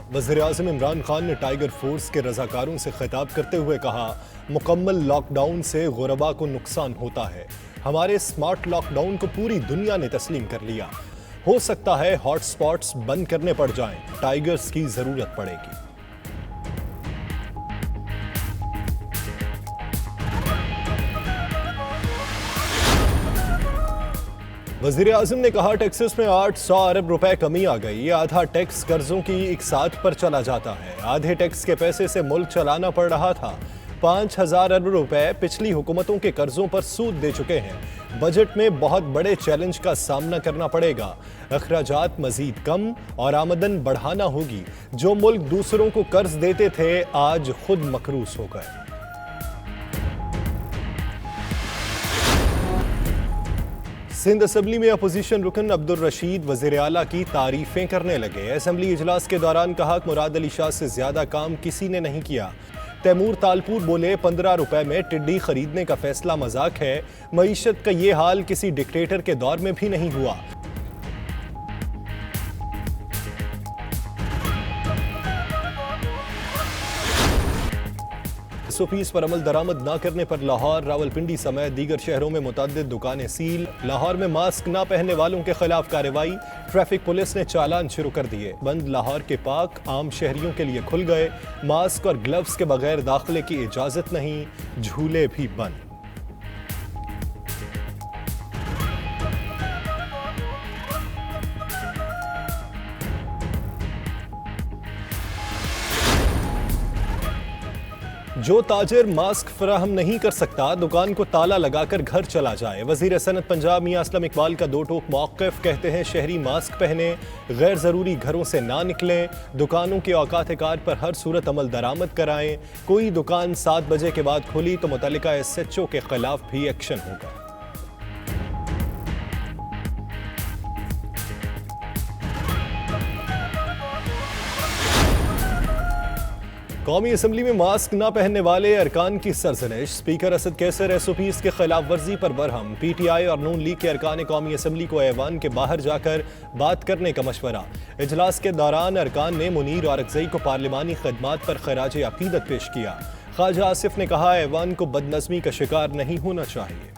वज़ीर-ए-आज़म इमरान खान ने tiger force के रज़ाकारों से खिताब करते हुए कहा, मुकम्मल लॉकडाउन से गुरबा को नुकसान होता है। हमारे स्मार्ट लॉकडाउन को पूरी दुनिया ने तस्लीम कर लिया। हो सकता है हॉटस्पॉट्स बंद करने पड़ जाएं, टाइगर्स की जरूरत पड़ेगी। वज़ीर-ए-आज़म ने कहा, टैक्सेस में 800 अरब रुपए कमी आ गई। ये आधा टैक्स कर्जों की एक साथ पर चला जाता है। आधे टैक्स के पैसे से मुल्क चलाना पड़ रहा था। 5000 अरब रुपए पिछली हुकूमतों के कर्जों पर सूद दे चुके हैं। बजट में बहुत बड़े चैलेंज का सामना करना पड़ेगा। अखराजात मजीद कम और आमदन बढ़ाना होगी। जो मुल्क दूसरों को कर्ज देते थे, आज खुद मकरूस हो गए। सिंध असम्बली में अपोजिशन रुकन अब्दुल रशीद वज़ीर आला की तारीफें करने लगे। असम्बली इजलास के दौरान कहा, मुराद अली शाह से ज्यादा काम किसी ने नहीं किया। तैमूर तालपुर बोले, 15 रुपए में टिड्डी खरीदने का फैसला मजाक है। मईशत का ये हाल किसी डिक्टेटर के दौर में भी नहीं हुआ। SOPs पर अमल दरामद न करने पर लाहौर, रावलपिंडी समेत दीगर शहरों में मुतअद्दिद दुकानें सील। लाहौर में मास्क न पहनने वालों के खिलाफ कार्रवाई। ट्रैफिक पुलिस ने चालान शुरू कर दिए। बंद लाहौर के पार्क आम शहरियों के लिए खुल गए। मास्क और ग्लव्स के बगैर दाखिले की इजाजत नहीं। झूले भी बंद। जो ताजिर मास्क फराहम नहीं कर सकता, दुकान को ताला लगाकर घर चला जाए। वजीर सनत पंजाब मियां असलम इकबाल का दो टोक मौक़िफ़, कहते हैं शहरी मास्क पहने, गैर ज़रूरी घरों से ना निकलें, दुकानों के औकात कार पर हर सूरत अमल दरामद कराएं। कोई दुकान 7 बजे के बाद खुली तो मुतल्लिका SHO के खिलाफ भी एक्शन होगा। कौमी असम्बली में मास्क न पहनने वाले अरकान की सरजनिश। स्पीकर असद कैसर SOPs के खिलाफ वर्जी पर बरहम। PTI और नून लीग के अरकान कौमी असम्बली को ऐवान के बाहर जाकर बात करने का मशवरा। इजलास के दौरान अरकान ने मुनीर और अरज़ई को पार्लिमानी खदमात पर खराज अकीदत पेश किया। ख्वाजा आसिफ ने कहा, ऐवान को बदनज़मी का शिकार नहीं होना चाहिए।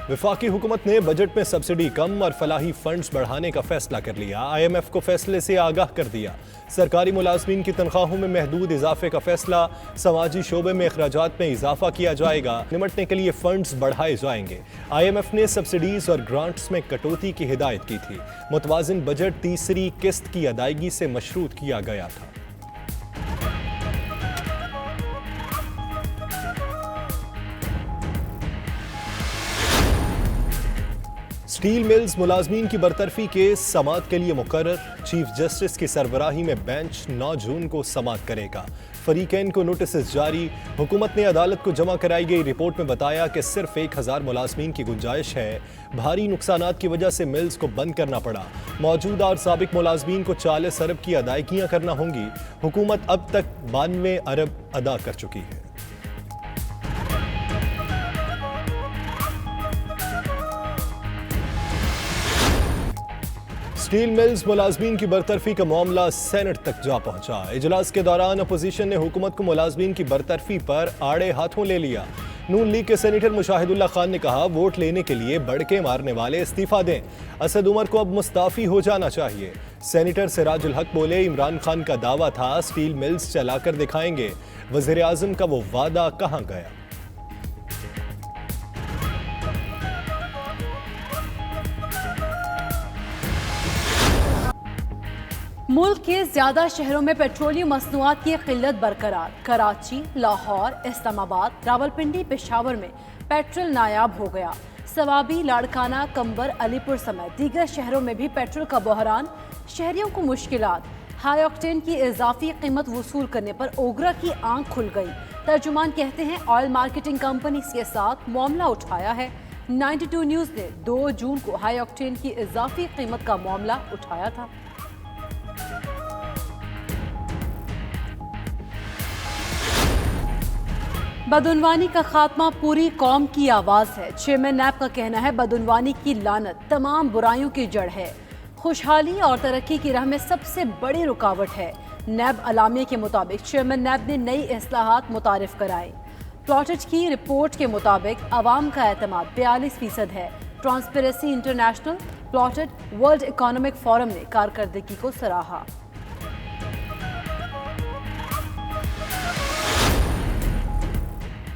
वफाकी हुकूमत ने बजट में सब्सिडी कम और फलाही फंड्स बढ़ाने का फैसला कर लिया। IMF को फैसले से आगाह कर दिया। सरकारी मुलाजमीन की तनख्वाहों में महदूद इजाफे का फैसला। समाजी शोबे में अखराजात में इजाफा किया जाएगा। निमटने के लिए फंड्स बढ़ाए जाएंगे। IMF ने सब्सिडीज और ग्रांट्स में कटौती की हिदायत की थी। मुतवाज़िन बजट तीसरी किस्त की अदायगी से मशरूत किया गया था। स्टील मिल्स मुलाजमीन की बरतरफी केस समाअत के लिए मुकर्रर। चीफ जस्टिस की सरबराही में बेंच 9 जून को समाअत करेगा। फरीकैन को नोटिस जारी। हुकूमत ने अदालत को जमा कराई गई रिपोर्ट में बताया कि सिर्फ 1000 मुलाजमीन की गुंजाइश है। भारी नुकसानात की वजह से मिल्स को बंद करना पड़ा। मौजूदा और साबिक मुलाजमीन को 40 अरब की अदायगियां करना होंगी। हुकूमत अब तक 92 अरब अदा कर चुकी है। स्टील मिल्स मुलाजमीन की बरतरफी का मामला सेनेट तक जा पहुंचा। इजलास के दौरान अपोजिशन ने हुकूमत को मुलाजमीन की बरतरफी पर आड़े हाथों ले लिया। नून लीग के सेनेटर मुशाहिदुल्लाह खान ने कहा, वोट लेने के लिए बड़के मारने वाले इस्तीफा दें। असद उमर को अब मुस्ताफी हो जाना चाहिए। सेनेटर सिराजुल हक बोले, इमरान खान का दावा था स्टील मिल्स चलाकर दिखाएंगे। वज़ीर आज़म का वो वादा कहां गया? मुल्क के ज्यादा शहरों में पेट्रोलियम मसनूआत की किल्लत बरकरार। कराची, लाहौर, इस्लामाबाद, रावलपिंडी, पेशावर में पेट्रोल नायाब हो गया। सवाबी, लाड़काना, कंबर, अलीपुर समेत दीगर शहरों में भी पेट्रोल का बहरान। शहरियों को मुश्किलात। हाई ऑक्टेन की इजाफी कीमत वसूल करने पर ओगरा की आंख खुल गई। तर्जुमान कहते हैं ऑयल मार्केटिंग कंपनी के साथ मामला उठाया है। 92 न्यूज़ ने 2 जून को हाई ऑक्टेन की इजाफी कीमत का मामला उठाया था। बदउनवानी का खात्मा पूरी कौम की आवाज़ है। चेयरमैन नैब का कहना है बदउनवानी की लानत तमाम बुराइयों की जड़ है, खुशहाली और तरक्की की राह में सबसे बड़ी रुकावट है। नैब अलामिया के मुताबिक चेयरमैन नैब ने नई इस्लाहात मुतारिफ कराई। प्लॉटेड की रिपोर्ट के मुताबिक आवाम का एतमाद 42% है। Transparency international, plotted, world economic forum ने कारकर्दगी को सराहा।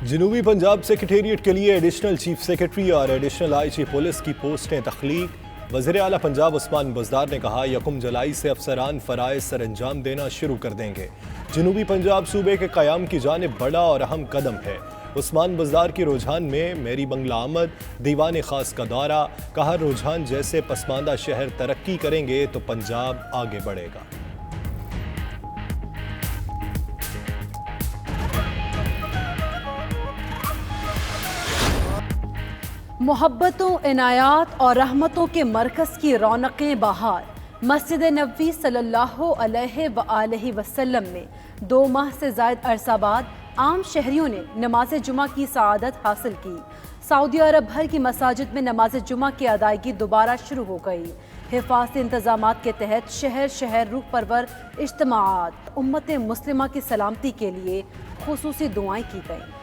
जनूबी पंजाब सेक्रेटेरिएट के लिए एडिशनल चीफ सेक्रेटरी और एडिशनल आईजी पुलिस की पोस्टें तख्लीक। वज़ीर आला पंजाब उस्मान बुज़दार ने कहा 1 जुलाई से अफसरान फ़राइज़ सर अंजाम देना शुरू कर देंगे। जनूबी पंजाब सूबे के क़याम की जानिब बड़ा और अहम कदम है। उस्मान बुज़दार के रुझान में मेरी बंगला आमद, दीवान ख़ास का दौरा। कहा रुझान जैसे पसमानदा शहर तरक्की करेंगे तो पंजाब आगे बढ़ेगा। मोहब्बतों, इनायात और रहमतों के मरकज़ की रौनकें बहार। मस्जिद नबवी सल्लल्लाहु अलैहि वसल्लम में 2 माह से ज़ायद अरसा बाद आम शहरियों ने नमाज जुमा की सआदत हासिल की। सऊदी अरब भर की मसाजिद में नमाज जुमा की अदायगी दोबारा शुरू हो गई। हिफाजती इंतजामात के तहत शहर शहर रूह परवर इज्तिमाआत, उम्मत मुस्लिमा की सलामती के लिए खुसूसी दुआएं की गईं।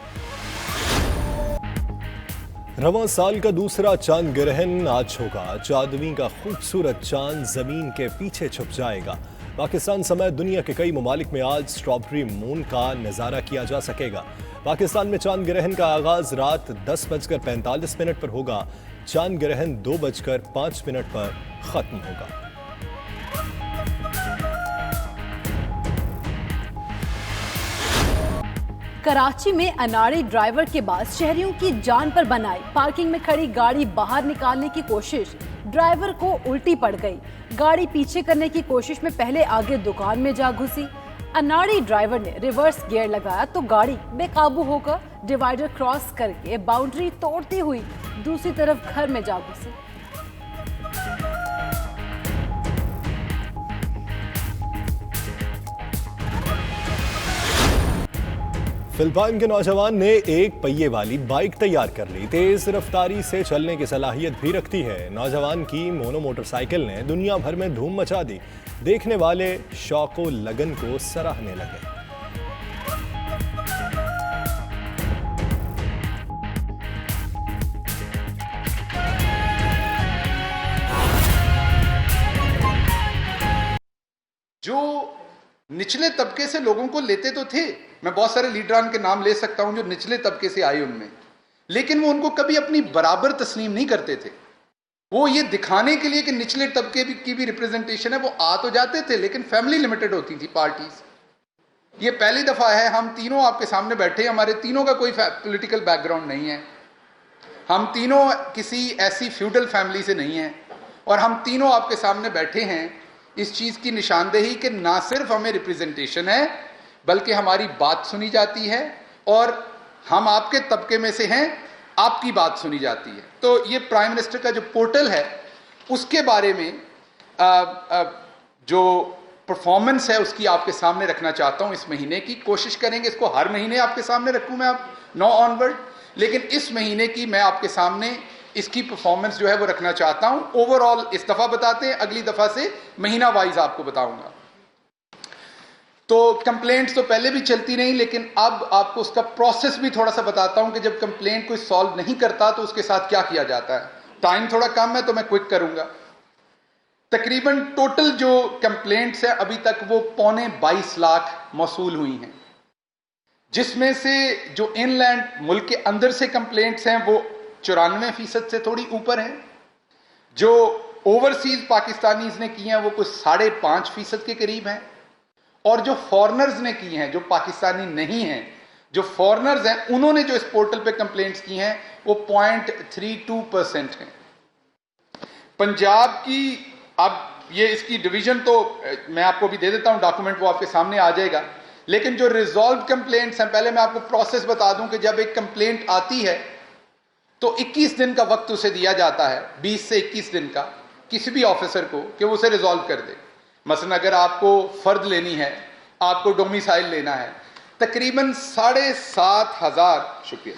रवां साल का दूसरा चांद ग्रहण आज होगा। चांदनी का खूबसूरत चांद जमीन के पीछे छुप जाएगा। पाकिस्तान समेत दुनिया के कई ममालिक में आज स्ट्रॉबेरी मून का नज़ारा किया जा सकेगा। पाकिस्तान में चांद ग्रहण का आगाज रात 10:45 पर होगा। चांद ग्रहण 2:05 पर खत्म होगा। कराची में अनाड़ी ड्राइवर के बाद शहरियों की जान पर बनाई। पार्किंग में खड़ी गाड़ी बाहर निकालने की कोशिश, ड्राइवर को उल्टी पड़ गई। गाड़ी पीछे करने की कोशिश में पहले आगे दुकान में जा घुसी। अनाड़ी ड्राइवर ने रिवर्स गियर लगाया तो गाड़ी बेकाबू होकर डिवाइडर क्रॉस करके बाउंड्री तोड़ती हुई दूसरी तरफ घर में जा घुसी। फिलिपाइन के नौजवान ने एक पहिए वाली बाइक तैयार कर ली। तेज रफ्तारी से चलने की सलाहियत भी रखती है। नौजवान की मोनो मोटरसाइकिल ने दुनिया भर में धूम मचा दी। देखने वाले शौक व लगन को सराहने लगे। जो निचले तबके से लोगों को लेते तो थे, मैं बहुत सारे लीडरान के नाम ले सकता हूं जो निचले तबके से आए उनमें, लेकिन वो उनको कभी अपनी बराबर तस्लीम नहीं करते थे। वो ये दिखाने के लिए कि निचले तबके की भी रिप्रेजेंटेशन है, वो आ तो जाते थे लेकिन फैमिली लिमिटेड होती थी पार्टीज। ये पहली दफा है हम तीनों आपके सामने बैठे, हमारे तीनों का कोई पॉलिटिकल बैकग्राउंड नहीं है, हम तीनों किसी ऐसी फ्यूडल फैमिली से नहीं हैं, और हम तीनों आपके सामने बैठे हैं इस चीज की निशानदेही कि ना सिर्फ हमें रिप्रेजेंटेशन है बल्कि हमारी बात सुनी जाती है, और हम आपके तबके में से हैं, आपकी बात सुनी जाती है। तो ये प्राइम मिनिस्टर का जो पोर्टल है उसके बारे में जो परफॉर्मेंस है उसकी आपके सामने रखना चाहता हूं। इस महीने की कोशिश करेंगे, इसको हर महीने आपके सामने रखूं मैं, आप 9 ऑनवर्ड, लेकिन इस महीने की मैं आपके सामने इसकी परफॉर्मेंस जो है वो रखना चाहता हूं। ओवरऑल इस दफा बताते हैं, अगली दफा से महीना वाइज आपको बताऊंगा। तो कंप्लेंट्स तो पहले भी चलती रही, लेकिन अब आपको उसका प्रोसेस भी थोड़ा सा बताता हूं कि जब कंप्लेंट कोई सॉल्व नहीं करता तो उसके साथ क्या किया जाता है। टाइम थोड़ा कम है तो मैं क्विक करूंगा। तकरीबन टोटल जो कंप्लेंट्स है अभी तक वो 22 लाख मौसूल हुई हैं, जिसमें से जो इनलैंड मुल्क के अंदर से कंप्लेंट्स हैं वो 94% से थोड़ी ऊपर है। जो ओवरसीज पाकिस्तानीज ने की हैं वो कुछ 5.5% के करीब हैं, और जो फॉरेनर्स ने की हैं, जो पाकिस्तानी नहीं हैं, जो फॉरेनर्स हैं, उन्होंने जो इस पोर्टल पे कंप्लेंट्स की हैं वो 0.32% हैं। पंजाब की अब ये इसकी डिवीजन तो मैं आपको भी दे देता हूं, डॉक्यूमेंट वो आपके सामने आ जाएगा, लेकिन जो रिजॉल्व कंप्लेंट्स हैं, पहले मैं आपको प्रोसेस बता दूं कि जब एक कंप्लेंट आती है तो 21 दिन का वक्त उसे दिया जाता है, 20 से 21 दिन का, किसी भी ऑफिसर को कि वो उसे रिजॉल्व कर दे। मसलन अगर आपको फर्द लेनी है, आपको डोमिसाइल लेना है, तकरीबन 7,500, शुक्रिया।